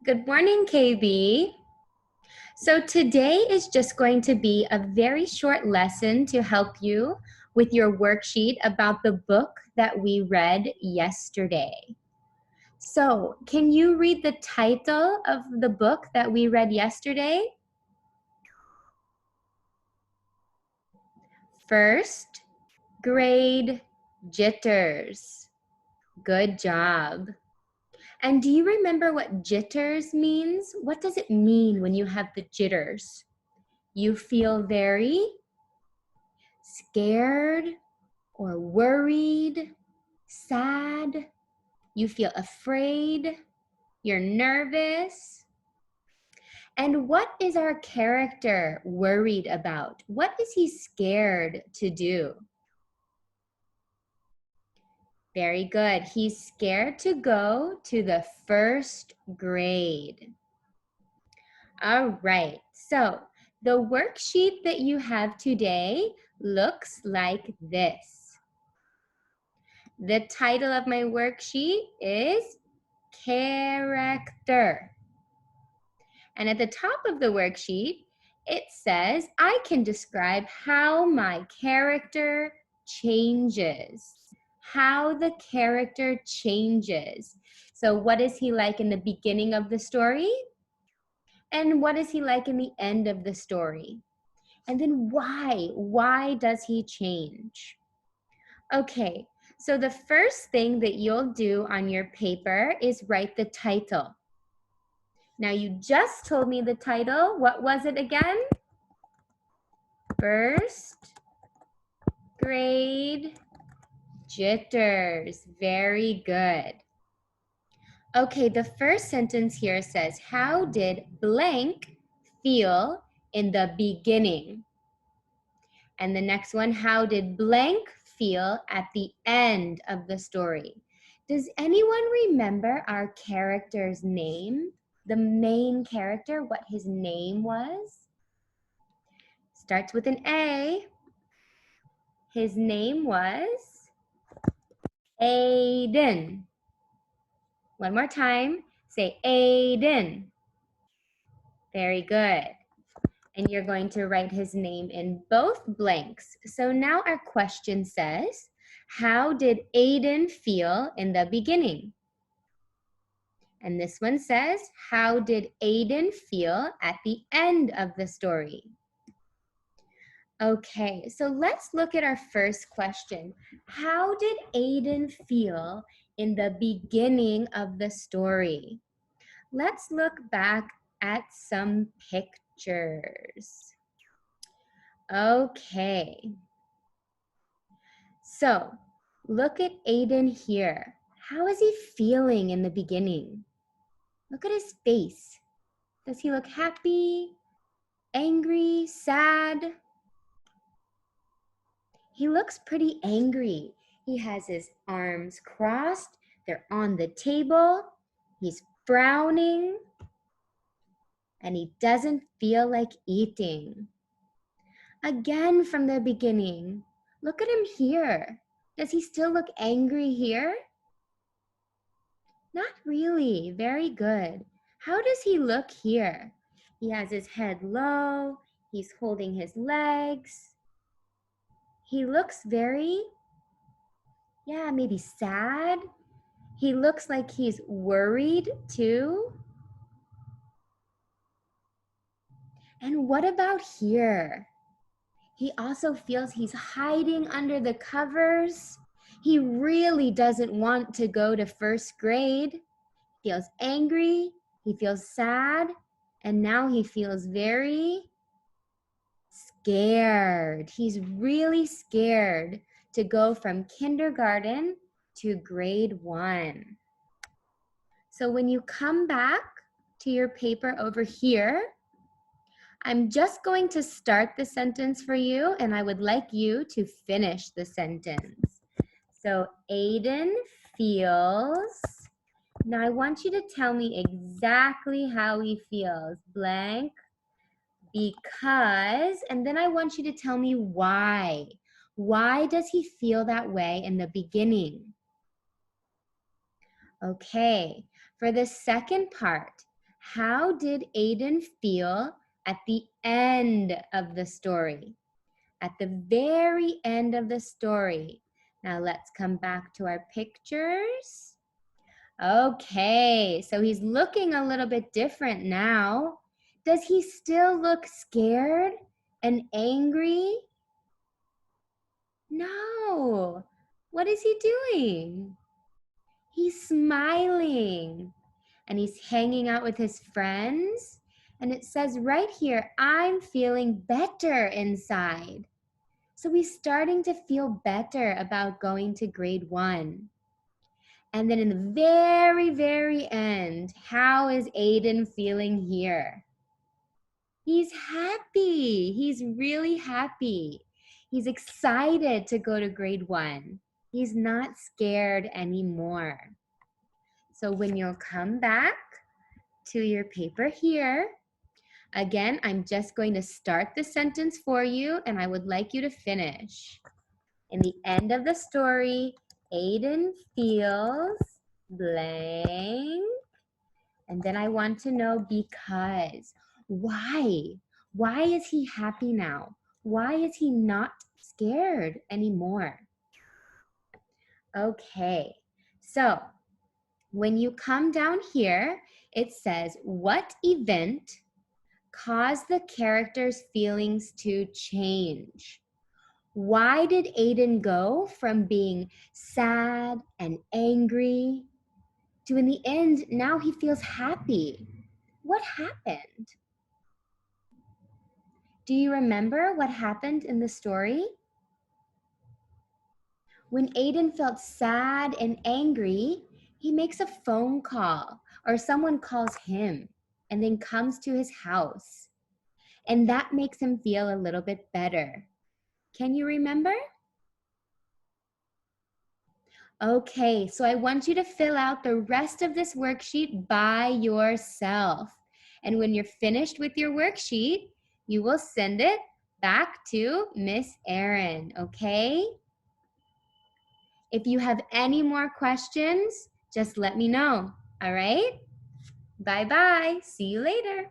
Good morning, KB. So today is just going to be a very short lesson to help you with your worksheet about the book that we read yesterday. So can you read the title of the book that we read yesterday? First grade jitters. Good job. And do you remember what jitters means? What does it mean when you have the jitters? You feel very scared or worried, sad, you feel afraid, you're nervous. And what is our character worried about? What is he scared to do? Very good. He's scared to go to the first grade. All right. So the worksheet that you have today looks like this. The title of my worksheet is Character. And at the top of the worksheet, it says, I can describe how my character changes. How the character changes. So what is he like in the beginning of the story? And what is he like in the end of the story? And then why? Why does he change? Okay, so the first thing that you'll do on your paper is write the title. Now you just told me the title. What was it again? First grade jitters. Very good. Okay, the first sentence here says, how did blank feel in the beginning? And the next one, how did blank feel at the end of the story? Does anyone remember our character's name? The main character, what his name was? Starts with an A. His name was Aiden. One more time. Say Aiden. Very good. And you're going to write his name in both blanks. So now our question says, how did Aiden feel in the beginning? And this one says, how did Aiden feel at the end of the story? Okay, so let's look at our first question. How did Aiden feel in the beginning of the story? Let's look back at some pictures. Okay, so look at Aiden here. How is he feeling in the beginning? Look at his face. Does he look happy, angry, sad? He looks pretty angry. He has his arms crossed. They're on the table. He's frowning. And he doesn't feel like eating. Again from the beginning. Look at him here. Does he still look angry here? Not really. Very good. How does he look here? He has his head low. He's holding his legs. He looks very, maybe sad. He looks like he's worried too. And what about here? He also feels he's hiding under the covers. He really doesn't want to go to first grade. He feels angry, he feels sad, and now he feels very scared. He's really scared to go from kindergarten to grade 1. So when you come back to your paper over here, I'm just going to start the sentence for you, and I would like you to finish the sentence. So Aiden feels, now I want you to tell me exactly how he feels. Blank, because, and then I want you to tell me why. Why does he feel that way in the beginning? Okay, for the second part, How did Aiden feel at the end of the story? At the very end of the story. Now let's come back to our pictures. Okay, so he's looking a little bit different now. Does he still look scared and angry? No. What is he doing? He's smiling and he's hanging out with his friends. And it says right here, I'm feeling better inside. So he's starting to feel better about going to grade 1. And then in the very, very end, how is Aiden feeling here? He's happy. He's really happy. He's excited to go to grade 1. He's not scared anymore. So when you'll come back to your paper here, again, I'm just going to start the sentence for you and I would like you to finish. In the end of the story, Aiden feels blank. And then I want to know because. Why? Why is he happy now? Why is he not scared anymore? Okay, so when you come down here, it says, what event caused the character's feelings to change? Why did Aiden go from being sad and angry to, in the end, now he feels happy? What happened? Do you remember what happened in the story? When Aiden felt sad and angry, he makes a phone call or someone calls him and then comes to his house. And that makes him feel a little bit better. Can you remember? Okay, so I want you to fill out the rest of this worksheet by yourself. And when you're finished with your worksheet, you will send it back to Miss Erin, okay? If you have any more questions, just let me know, all right? Bye-bye. See you later.